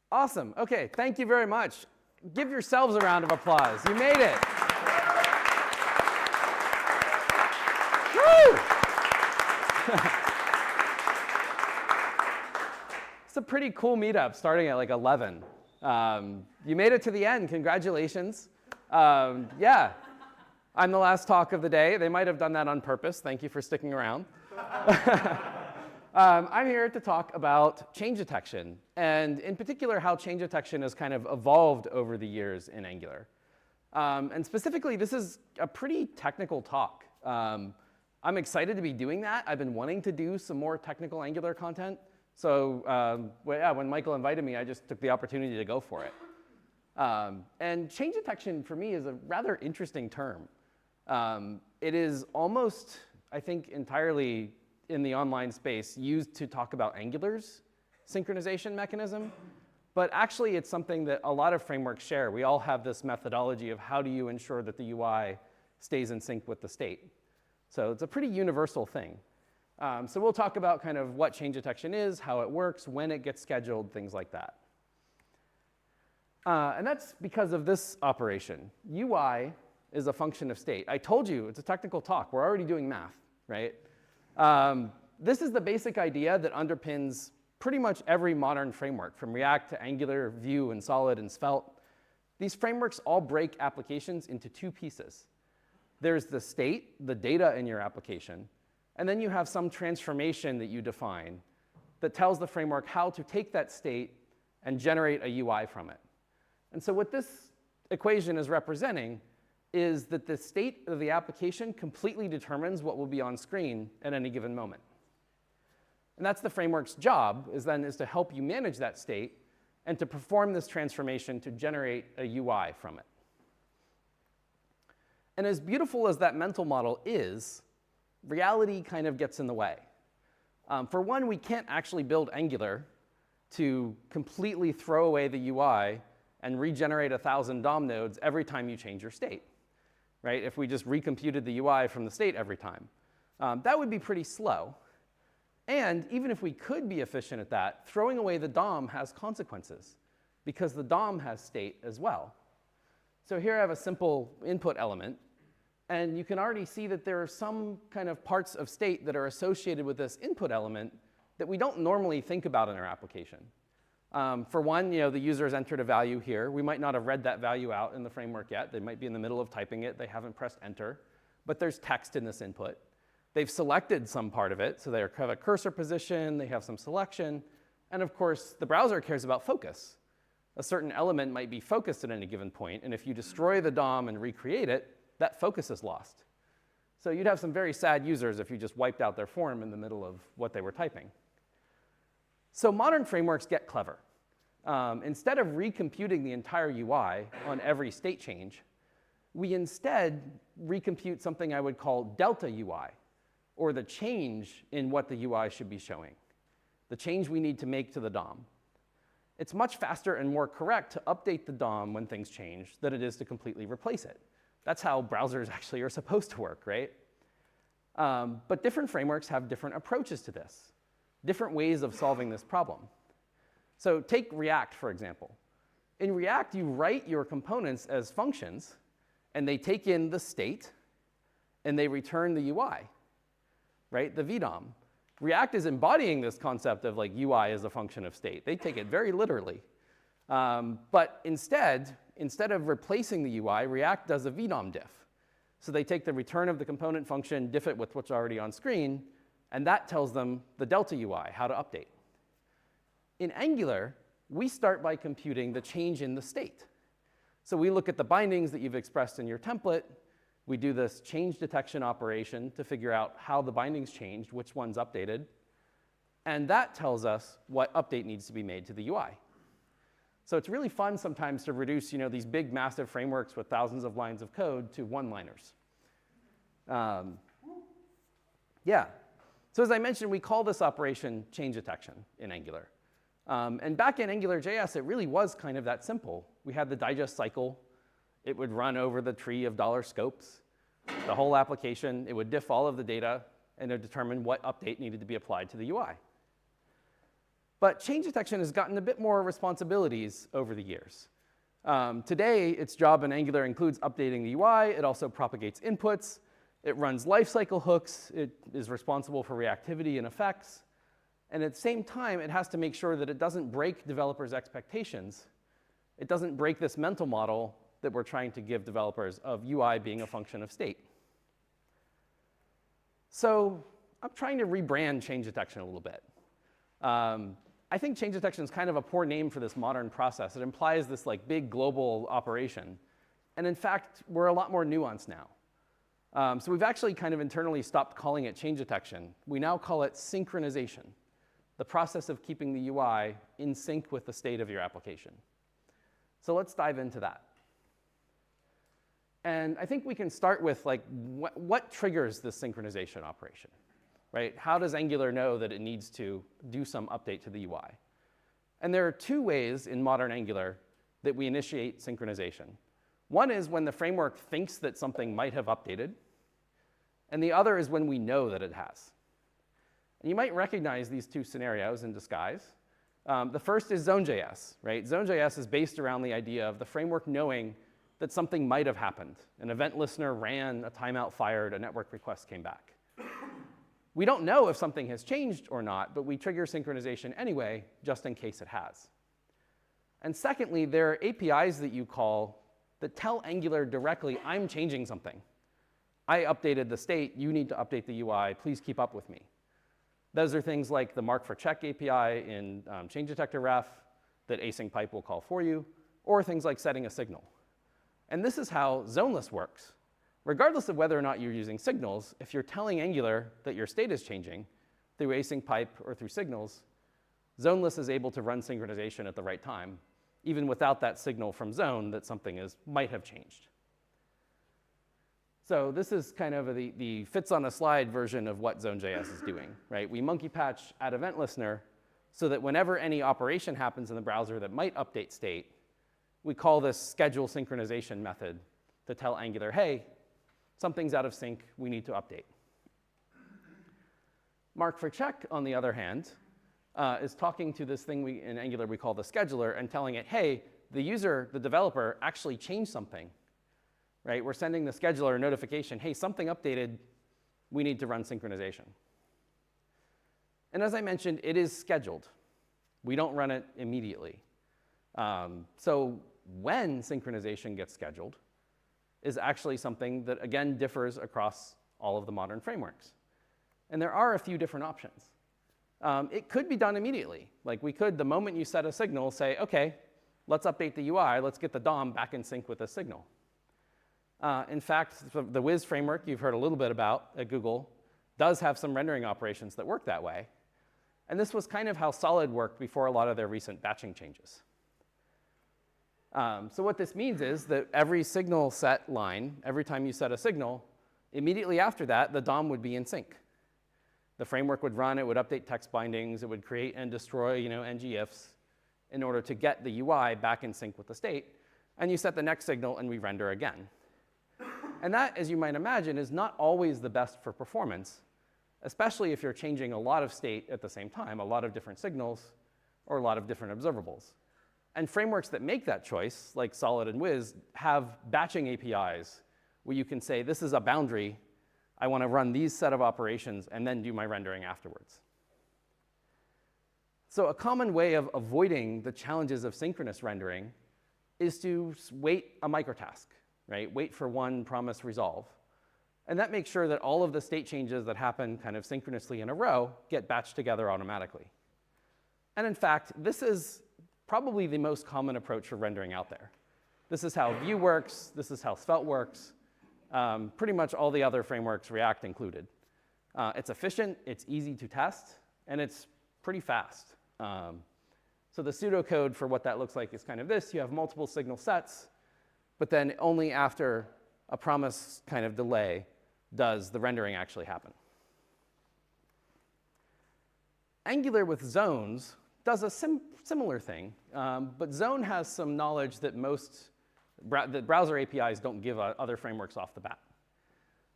Awesome. OK, thank you very much. Give yourselves a round of applause. You made it. Woo! It's a pretty cool meetup starting at like 11. You made it to the end. Congratulations. Yeah, I'm the last talk of the day. They might have done that on purpose. Thank you for sticking around. I'm here to talk about change detection, and in particular, how change detection has kind of evolved over the years in Angular. And specifically, this is a pretty technical talk. I'm excited to be doing that. I've been wanting to do some more technical Angular content. So yeah, when Michael invited me, I just took the opportunity to go for it. And change detection, for me, is a rather interesting term. It is almost, I think, entirely in the online space used to talk about Angular's synchronization mechanism. But actually, it's something that a lot of frameworks share. We all have this methodology of how do you ensure that the UI stays in sync with the state. So it's a pretty universal thing. So we'll talk about kind of what change detection is, how it works, when it gets scheduled, things like that. And that's because of this operation. UI is a function of state. I told you, it's a technical talk. We're already doing math, right? This is the basic idea that underpins pretty much every modern framework, from React to Angular, Vue, and Solid, and Svelte. These frameworks all break applications into two pieces. There's the state, the data in your application, and then you have some transformation that you define that tells the framework how to take that state and generate a UI from it. And so what this equation is representing is that the state of the application completely determines what will be on screen at any given moment. And that's the framework's job, is to help you manage that state and to perform this transformation to generate a UI from it. And as beautiful as that mental model is, reality kind of gets in the way. For one, we can't actually build Angular to completely throw away the UI and regenerate 1,000 DOM nodes every time you change your state, right? If we just recomputed the UI from the state every time. That would be pretty slow. And even if we could be efficient at that, throwing away the DOM has consequences, because the DOM has state as well. So here I have a simple input element. And you can already see that there are some kind of parts of state that are associated with this input element that we don't normally think about in our application. For one, the user has entered a value here. We might not have read that value out in the framework yet. They might be in the middle of typing it. They haven't pressed enter. But there's text in this input. They've selected some part of it. So they have a cursor position. They have some selection. And of course, the browser cares about focus. A certain element might be focused at any given point. And if you destroy the DOM and recreate it, that focus is lost. So you'd have some very sad users if you just wiped out their form in the middle of what they were typing. So modern frameworks get clever. Instead of recomputing the entire UI on every state change, we instead recompute something I would call delta UI, or the change in what the UI should be showing, the change we need to make to the DOM. It's much faster and more correct to update the DOM when things change than it is to completely replace it. That's how browsers actually are supposed to work, right? But different frameworks have different approaches to this, different ways of solving this problem. So take React, for example. In React, you write your components as functions, and they take in the state, and they return the UI, right? The VDOM. React is embodying this concept of like UI as a function of state. They take it very literally. But instead of replacing the UI, React does a VDOM diff. So they take the return of the component function, diff it with what's already on screen, and that tells them the delta UI, how to update. In Angular, we start by computing the change in the state. So we look at the bindings that you've expressed in your template. We do this change detection operation to figure out how the bindings changed, which one's updated. And that tells us what update needs to be made to the UI. So it's really fun sometimes to reduce these big, massive frameworks with thousands of lines of code to one-liners. Yeah. So as I mentioned, we call this operation change detection in Angular. And back in AngularJS, it really was kind of that simple. We had the digest cycle. It would run over the tree of $scopes, the whole application. It would diff all of the data, and it would determine what update needed to be applied to the UI. But change detection has gotten a bit more responsibilities over the years. Today, its job in Angular includes updating the UI. It also propagates inputs. It runs lifecycle hooks. It is responsible for reactivity and effects. And at the same time, it has to make sure that it doesn't break developers' expectations. It doesn't break this mental model that we're trying to give developers of UI being a function of state. So I'm trying to rebrand change detection a little bit. I think change detection is kind of a poor name for this modern process. It implies this like big global operation. And in fact, we're a lot more nuanced now. So we've actually kind of internally stopped calling it change detection. We now call it synchronization, the process of keeping the UI in sync with the state of your application. So let's dive into that. And I think we can start with like what triggers this synchronization operation, right? How does Angular know that it needs to do some update to the UI? And there are two ways in modern Angular that we initiate synchronization. One is when the framework thinks that something might have updated, and the other is when we know that it has. And you might recognize these two scenarios in disguise. The first is Zone.js, right? Zone.js is based around the idea of the framework knowing that something might have happened. An event listener ran, a timeout fired, a network request came back. We don't know if something has changed or not, but we trigger synchronization anyway, just in case it has. And secondly, there are APIs that you call that tell Angular directly, I'm changing something. I updated the state, you need to update the UI, please keep up with me. Those are things like the mark for check API in change detector ref that async pipe will call for you, or things like setting a signal. And this is how zoneless works. Regardless of whether or not you're using signals, if you're telling Angular that your state is changing through async pipe or through signals, zoneless is able to run synchronization at the right time, even without that signal from zone that something might have changed. So this is kind of the fits on a slide version of what Zone.js is doing, right? We monkey patch add event listener so that whenever any operation happens in the browser that might update state, we call this schedule synchronization method to tell Angular, hey, something's out of sync, we need to update. Mark for check, on the other hand, is talking to this thing in Angular we call the scheduler and telling it, hey, the user, the developer, actually changed something. Right? We're sending the scheduler a notification, hey, something updated, we need to run synchronization. And as I mentioned, it is scheduled. We don't run it immediately. So when synchronization gets scheduled is actually something that, again, differs across all of the modern frameworks. And there are a few different options. It could be done immediately. Like we could, the moment you set a signal, say, OK, let's update the UI. Let's get the DOM back in sync with the signal. In fact, the Wiz framework you've heard a little bit about at Google does have some rendering operations that work that way. And this was kind of how Solid worked before a lot of their recent batching changes. So what this means is that every signal set line, every time you set a signal, immediately after that, the DOM would be in sync. The framework would run, it would update text bindings, it would create and destroy NgIfs in order to get the UI back in sync with the state. And you set the next signal and we render again. And that, as you might imagine, is not always the best for performance, especially if you're changing a lot of state at the same time, a lot of different signals, or a lot of different observables. And frameworks that make that choice, like Solid and Wiz, have batching APIs where you can say, this is a boundary. I want to run these set of operations and then do my rendering afterwards. So a common way of avoiding the challenges of synchronous rendering is to wait a microtask, right? Wait for one promise resolve. And that makes sure that all of the state changes that happen kind of synchronously in a row get batched together automatically. And in fact, this is probably the most common approach for rendering out there. This is how Vue works. This is how Svelte works. Pretty much all the other frameworks, React included. It's efficient, it's easy to test, and it's pretty fast. So the pseudocode for what that looks like is kind of this. You have multiple signal sets, but then only after a promise kind of delay does the rendering actually happen. Angular with zones does a similar thing, but Zone has some knowledge that that browser APIs don't give other frameworks off the bat.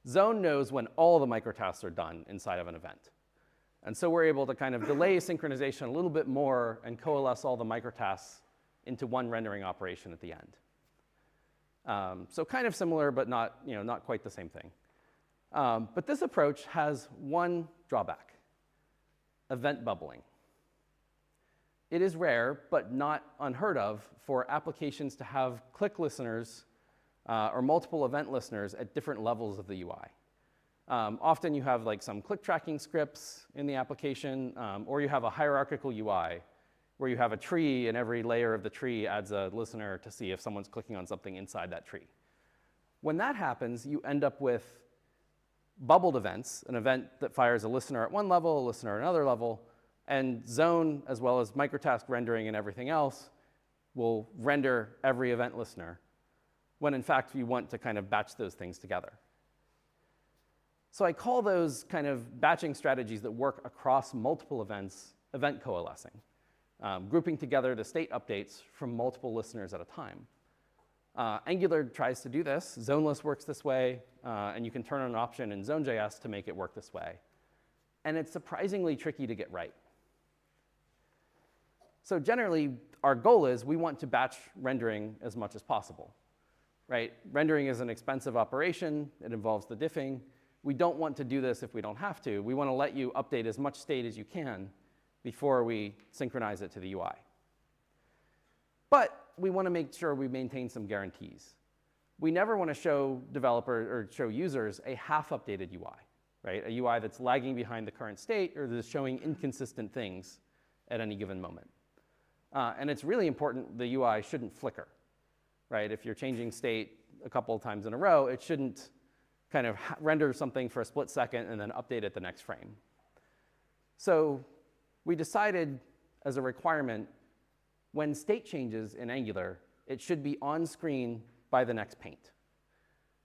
Zone knows when all the microtasks are done inside of an event. And so we're able to kind of delay synchronization a little bit more and coalesce all the microtasks into one rendering operation at the end. So kind of similar, but not, not quite the same thing. But this approach has one drawback: event bubbling. It is rare, but not unheard of, for applications to have click listeners or multiple event listeners at different levels of the UI. Often you have like some click tracking scripts in the application, or you have a hierarchical UI where you have a tree and every layer of the tree adds a listener to see if someone's clicking on something inside that tree. When that happens, you end up with bubbled events, an event that fires a listener at one level, a listener at another level, and zone, as well as microtask rendering and everything else, will render every event listener, when in fact you want to kind of batch those things together. So I call those kind of batching strategies that work across multiple events, event coalescing, grouping together the state updates from multiple listeners at a time. Angular tries to do this. Zoneless works this way, and you can turn on an option in Zone.js to make it work this way. And it's surprisingly tricky to get right. So generally, our goal is we want to batch rendering as much as possible, right? Rendering is an expensive operation. It involves the diffing. We don't want to do this if we don't have to. We want to let you update as much state as you can before we synchronize it to the UI. But we want to make sure we maintain some guarantees. We never want to show developers or show users a half-updated UI, right? A UI that's lagging behind the current state or that's showing inconsistent things at any given moment. And it's really important the UI shouldn't flicker, right? If you're changing state a couple of times in a row, it shouldn't kind of render something for a split second and then update it the next frame. So we decided as a requirement, when state changes in Angular, it should be on screen by the next paint.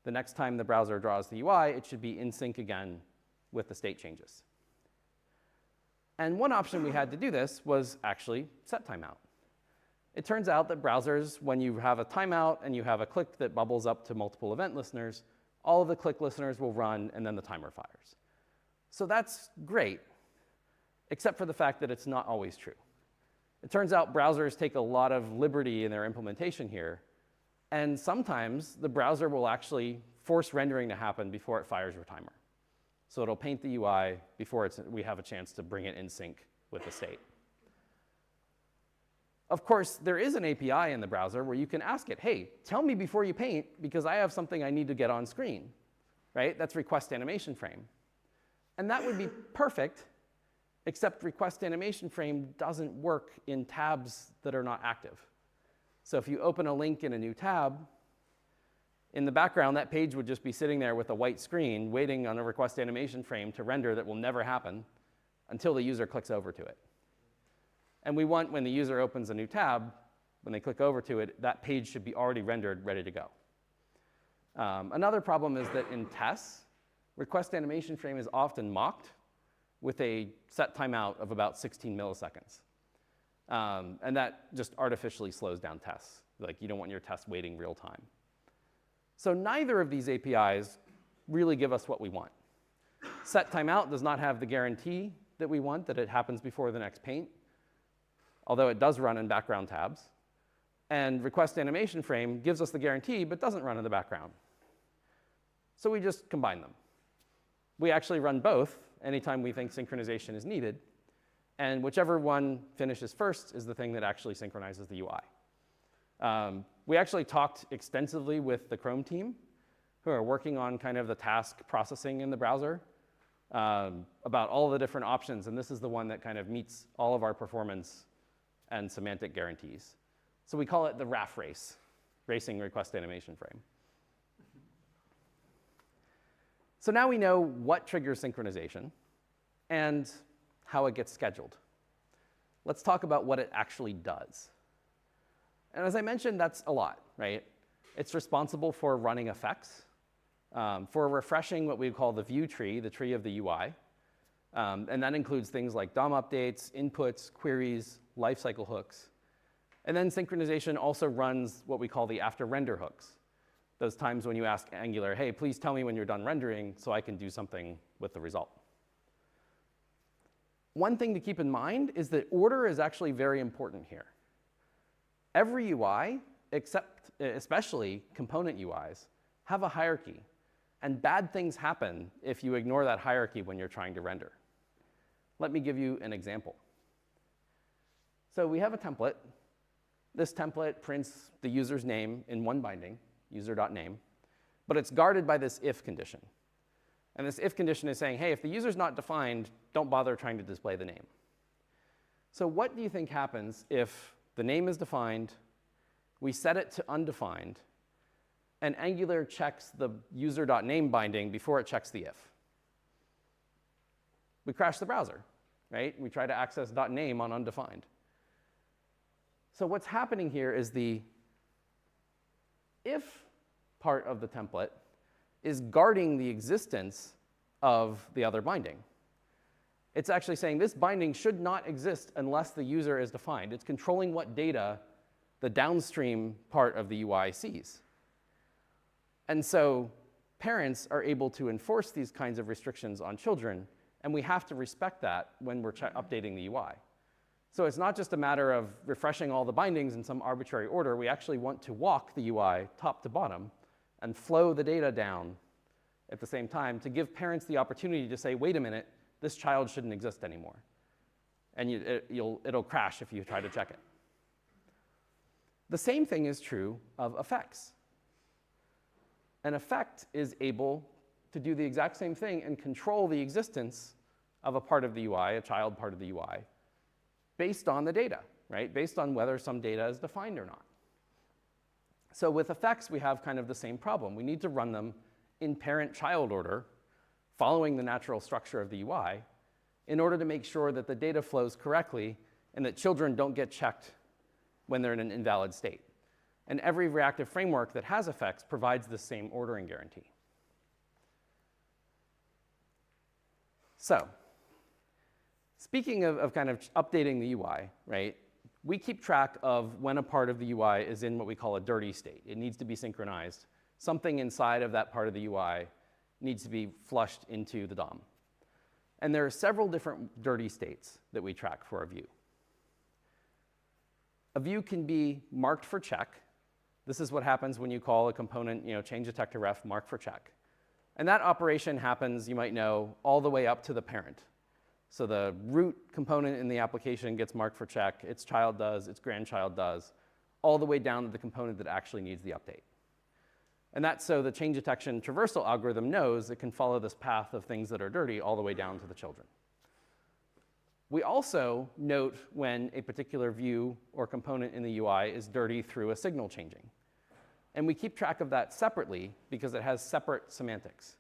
The next time the browser draws the UI, it should be in sync again with the state changes. And one option we had to do this was actually set timeout. It turns out that browsers, when you have a timeout and you have a click that bubbles up to multiple event listeners, all of the click listeners will run and then the timer fires. So that's great, except for the fact that it's not always true. It turns out browsers take a lot of liberty in their implementation here, and sometimes the browser will actually force rendering to happen before it fires your timer. So it'll paint the UI before we have a chance to bring it in sync with the state. Of course, there is an API in the browser where you can ask it, hey, tell me before you paint because I have something I need to get on screen, right? That's request animation frame. And that would be perfect, except request animation frame doesn't work in tabs that are not active. So if you open a link in a new tab, in the background, that page would just be sitting there with a white screen waiting on a request animation frame to render that will never happen until the user clicks over to it. And we want, when the user opens a new tab, when they click over to it, that page should be already rendered, ready to go. Another problem is that in tests, request animation frame is often mocked with a set timeout of about 16 milliseconds. And that just artificially slows down tests. Like, you don't want your tests waiting real time. So neither of these APIs really give us what we want. Set timeout does not have the guarantee that we want, that it happens before the next paint, although it does run in background tabs. And request animation frame gives us the guarantee, but doesn't run in the background. So we just combine them. We actually run both anytime we think synchronization is needed. And whichever one finishes first is the thing that actually synchronizes the UI. We actually talked extensively with the Chrome team, who are working on kind of the task processing in the browser, about all the different options. And this is the one that kind of meets all of our performance and semantic guarantees. So we call it the RafRace, Racing Request Animation Frame. So now we know what triggers synchronization and how it gets scheduled. Let's talk about what it actually does. And as I mentioned, that's a lot, right? It's responsible for running effects, for refreshing what we call the view tree, the tree of the UI. And that includes things like DOM updates, inputs, queries, lifecycle hooks. And then synchronization also runs what we call the after render hooks. Those times when you ask Angular, hey, please tell me when you're done rendering so I can do something with the result. one thing to keep in mind is that order is actually very important here. Every UI, especially component UIs, have a hierarchy. And bad things happen if you ignore that hierarchy when you're trying to render. Let me give you an example. So we have a template. This template prints the user's name in one binding, user.name, but it's guarded by this if condition. And this if condition is saying, hey, if the user's not defined, don't bother trying to display the name. So what do you think happens if the name is defined, we set it to undefined, and Angular checks the user.name binding before it checks the if? We crash the browser, right? We try to access .name on undefined. So what's happening here is the if part of the template is guarding the existence of the other binding. It's actually saying this binding should not exist unless the user is defined. It's controlling what data the downstream part of the UI sees. And so parents are able to enforce these kinds of restrictions on children, and we have to respect that when we're updating the UI. So it's not just a matter of refreshing all the bindings in some arbitrary order. We actually want to walk the UI top to bottom and flow the data down at the same time to give parents the opportunity to say, wait a minute, this child shouldn't exist anymore. And it'll crash if you try to check it. The same thing is true of effects. An effect is able to do the exact same thing and control the existence of a part of the UI, a child part of the UI, based on the data, right? Based on whether some data is defined or not. So with effects, we have kind of the same problem. We need to run them in parent-child order, following the natural structure of the UI, in order to make sure that the data flows correctly and that children don't get checked when they're in an invalid state. And every reactive framework that has effects provides the same ordering guarantee. So, speaking of kind of updating the UI, right, we keep track of when a part of the UI is in what we call a dirty state. It needs to be synchronized. Something inside of that part of the UI needs to be flushed into the DOM. And there are several different dirty states that we track for a view. A view can be marked for check. This is what happens when you call a component, change detector ref mark for check. And that operation happens, you might know, all the way up to the parent. So the root component in the application gets marked for check, its child does, its grandchild does, all the way down to the component that actually needs the update. And that's so the change detection traversal algorithm knows it can follow this path of things that are dirty all the way down to the children. We also note when a particular view or component in the UI is dirty through a signal changing. And we keep track of that separately because it has separate semantics.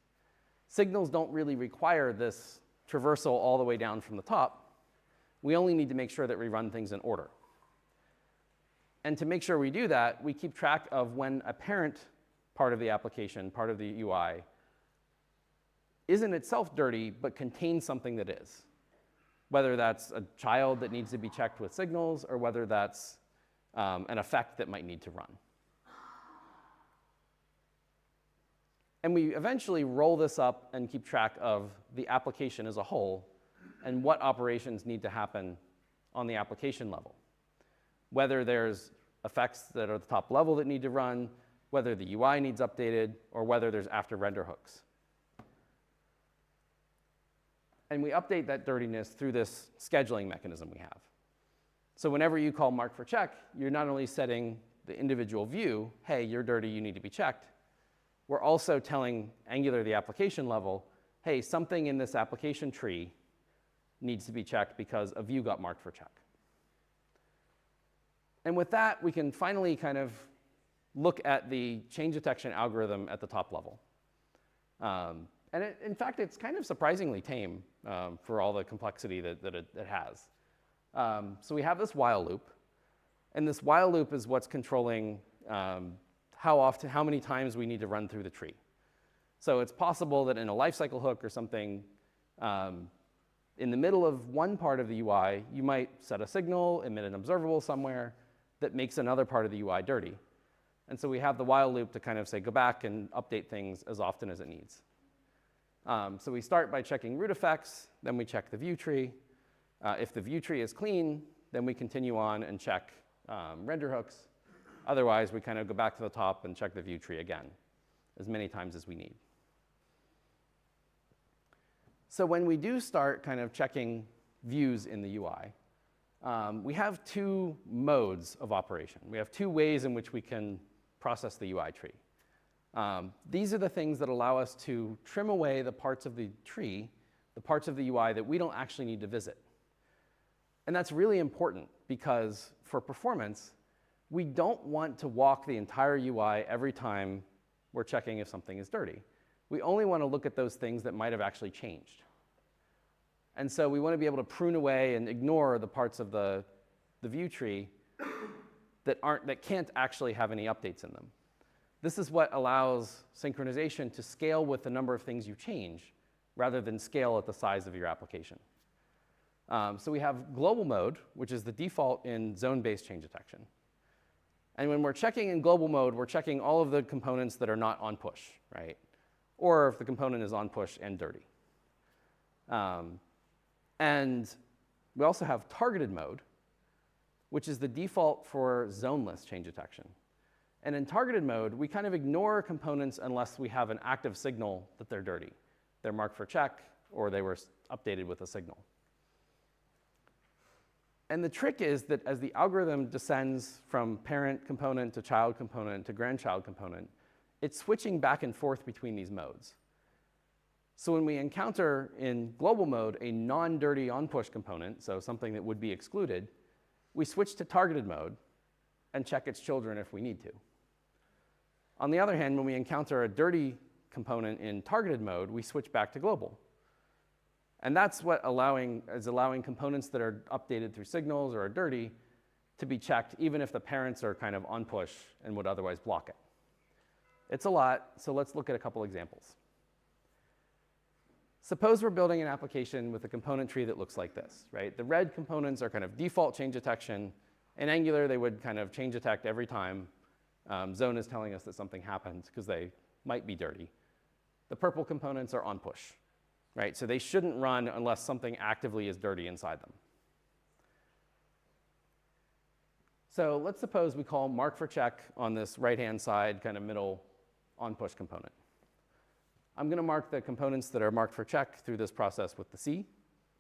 Signals don't really require this traversal all the way down from the top. We only need to make sure that we run things in order. And to make sure we do that, we keep track of when a parent part of the application, part of the UI, isn't itself dirty, but contains something that is. Whether that's a child that needs to be checked with signals, or whether that's an effect that might need to run. And we eventually roll this up and keep track of the application as a whole and what operations need to happen on the application level. Whether there's effects that are at the top level that need to run, whether the UI needs updated, or whether there's after render hooks. And we update that dirtiness through this scheduling mechanism we have. So whenever you call mark for check, you're not only setting the individual view, hey, you're dirty, you need to be checked. We're also telling Angular, the application level, hey, something in this application tree needs to be checked because a view got marked for check. And with that, we can finally kind of look at the change detection algorithm at the top level. And in fact, it's kind of surprisingly tame for all the complexity that it has. So we have this while loop. And this while loop is what's controlling how many times we need to run through the tree. So it's possible that in a lifecycle hook or something, in the middle of one part of the UI, you might set a signal, emit an observable somewhere that makes another part of the UI dirty. And so we have the while loop to kind of say, go back and update things as often as it needs. So we start by checking root effects, then we check the view tree, If the view tree is clean, then we continue on and check render hooks. Otherwise, we kind of go back to the top and check the view tree again, as many times as we need. So when we do start kind of checking views in the UI, we have two modes of operation. We have two ways in which we can process the UI tree. These are the things that allow us to trim away the parts of the tree, the parts of the UI that we don't actually need to visit. And that's really important because for performance, we don't want to walk the entire UI every time we're checking if something is dirty. We only want to look at those things that might have actually changed. And so we want to be able to prune away and ignore the parts of the view tree that can't actually have any updates in them. This is what allows synchronization to scale with the number of things you change rather than scale at the size of your application. So we have global mode, which is the default in zone-based change detection. And when we're checking in global mode, we're checking all of the components that are not on push, right? Or if the component is on push and dirty. And we also have targeted mode, which is the default for zoneless change detection. And in targeted mode, we kind of ignore components unless we have an active signal that they're dirty. They're marked for check, or they were updated with a signal. And the trick is that as the algorithm descends from parent component to child component to grandchild component, it's switching back and forth between these modes. So when we encounter in global mode a non-dirty on-push component, so something that would be excluded, we switch to targeted mode and check its children if we need to. On the other hand, when we encounter a dirty component in targeted mode, we switch back to global. And that's what is allowing components that are updated through signals or are dirty to be checked, even if the parents are kind of on push and would otherwise block it. It's a lot, so let's look at a couple examples. Suppose we're building an application with a component tree that looks like this, right? The red components are kind of default change detection. In Angular, they would kind of change detect every time Zone is telling us that something happened because they might be dirty. The purple components are on push, right? So they shouldn't run unless something actively is dirty inside them. So let's suppose we call mark for check on this right-hand side kind of middle on push component. I'm going to mark the components that are marked for check through this process with the C,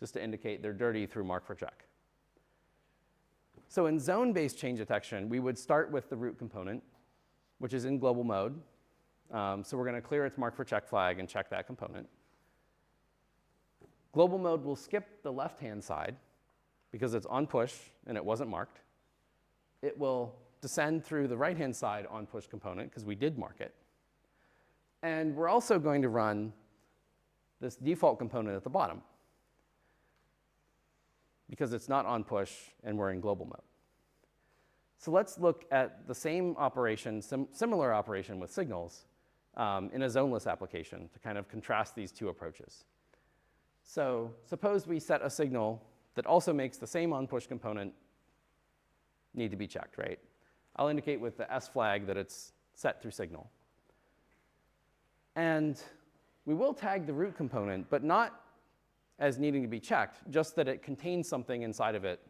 just to indicate they're dirty through mark for check. So in zone-based change detection, we would start with the root component, which is in global mode. So we're going to clear its mark for check flag and check that component. Global mode will skip the left-hand side because it's on push and it wasn't marked. It will descend through the right-hand side on push component because we did mark it. And we're also going to run this default component at the bottom because it's not on push and we're in global mode. So let's look at the same operation, similar operation with signals in a zoneless application to kind of contrast these two approaches. So suppose we set a signal that also makes the same on push component need to be checked, right? I'll indicate with the S flag that it's set through signal. And we will tag the root component, but not as needing to be checked, just that it contains something inside of it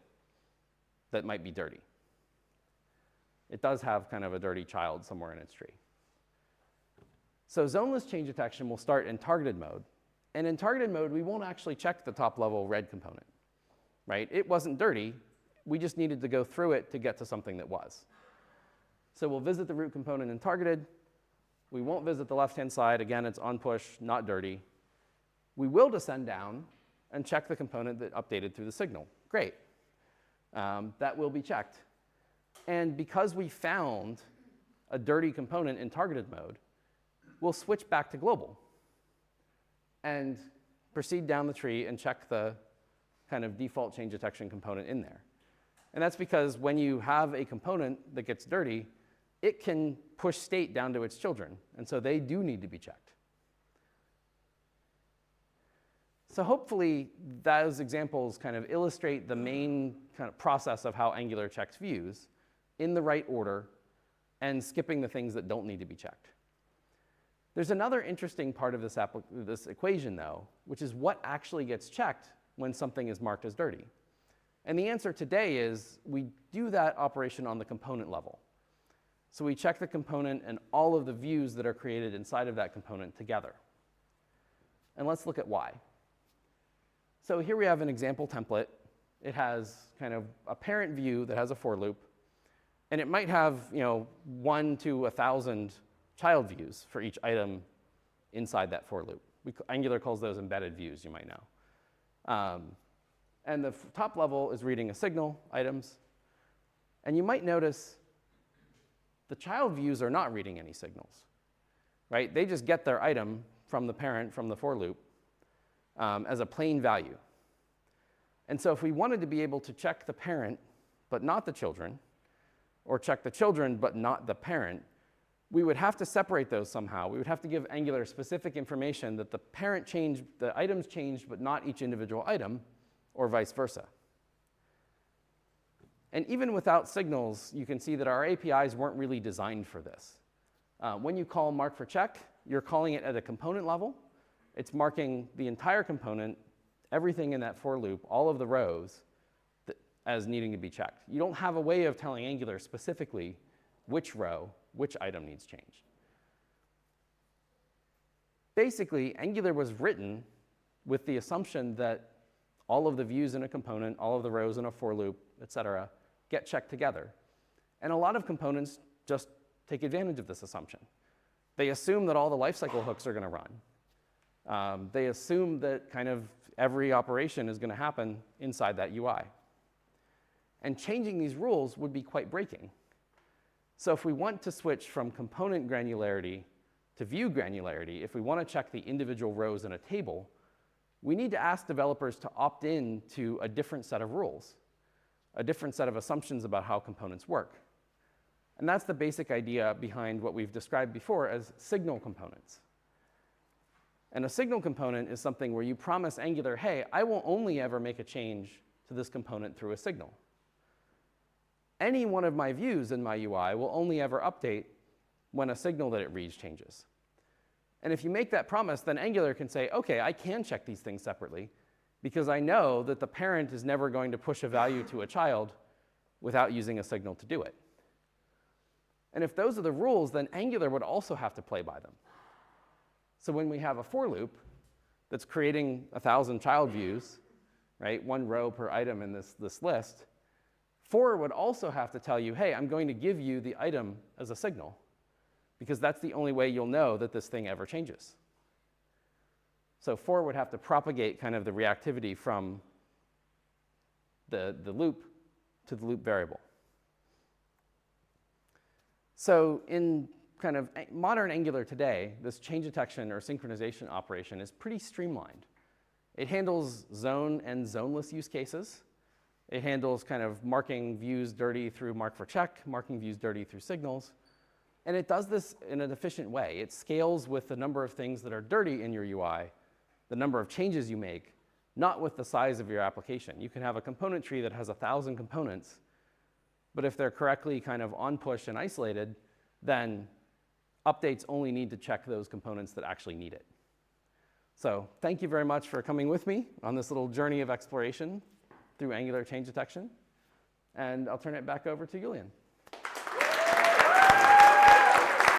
that might be dirty. It does have kind of a dirty child somewhere in its tree. So zoneless change detection will start in targeted mode. And in targeted mode, we won't actually check the top level red component, right? It wasn't dirty. We just needed to go through it to get to something that was. So we'll visit the root component in targeted. We won't visit the left-hand side. Again, it's on push, not dirty. We will descend down and check the component that updated through the signal. Great. That will be checked. And because we found a dirty component in targeted mode, we'll switch back to global and proceed down the tree and check the kind of default change detection component in there. And that's because when you have a component that gets dirty, it can push state down to its children. And so they do need to be checked. So hopefully those examples kind of illustrate the main kind of process of how Angular checks views in the right order and skipping the things that don't need to be checked. There's another interesting part of this equation, though, which is what actually gets checked when something is marked as dirty. And the answer today is we do that operation on the component level. So we check the component and all of the views that are created inside of that component together. And let's look at why. So here we have an example template. It has kind of a parent view that has a for loop. And it might have 1 to 1,000 child views for each item inside that for loop. Angular calls those embedded views, you might know. And the top level is reading a signal, items. And you might notice the child views are not reading any signals, right? They just get their item from the parent, from the for loop, as a plain value. And so if we wanted to be able to check the parent, but not the children, or check the children, but not the parent, we would have to separate those somehow. We would have to give Angular specific information that the parent changed, the items changed, but not each individual item, or vice versa. And even without signals, you can see that our APIs weren't really designed for this. When you call mark for check, you're calling it at a component level. It's marking the entire component, everything in that for loop, all of the rows, as needing to be checked. You don't have a way of telling Angular specifically which row, which item needs changed. Basically, Angular was written with the assumption that all of the views in a component, all of the rows in a for loop, et cetera, get checked together. And a lot of components just take advantage of this assumption. They assume that all the lifecycle hooks are going to run. They assume that kind of every operation is going to happen inside that UI. And changing these rules would be quite breaking. So if we want to switch from component granularity to view granularity, if we want to check the individual rows in a table, we need to ask developers to opt in to a different set of rules, a different set of assumptions about how components work. And that's the basic idea behind what we've described before as signal components. And a signal component is something where you promise Angular, hey, I will only ever make a change to this component through a signal. Any one of my views in my UI will only ever update when a signal that it reads changes. And if you make that promise, then Angular can say, OK, I can check these things separately, because I know that the parent is never going to push a value to a child without using a signal to do it. And if those are the rules, then Angular would also have to play by them. So when we have a for loop that's creating 1,000 child views, right, one row per item in this list, for would also have to tell you, hey, I'm going to give you the item as a signal, because that's the only way you'll know that this thing ever changes. So for would have to propagate kind of the reactivity from the loop to the loop variable. So in kind of modern Angular today, this change detection or synchronization operation is pretty streamlined. It handles zone and zoneless use cases. It handles kind of marking views dirty through mark for check, marking views dirty through signals. And it does this in an efficient way. It scales with the number of things that are dirty in your UI, the number of changes you make, not with the size of your application. You can have a component tree that has 1,000 components, but if they're correctly kind of on push and isolated, then updates only need to check those components that actually need it. So thank you very much for coming with me on this little journey of exploration through Angular change detection. And I'll turn it back over to Julian.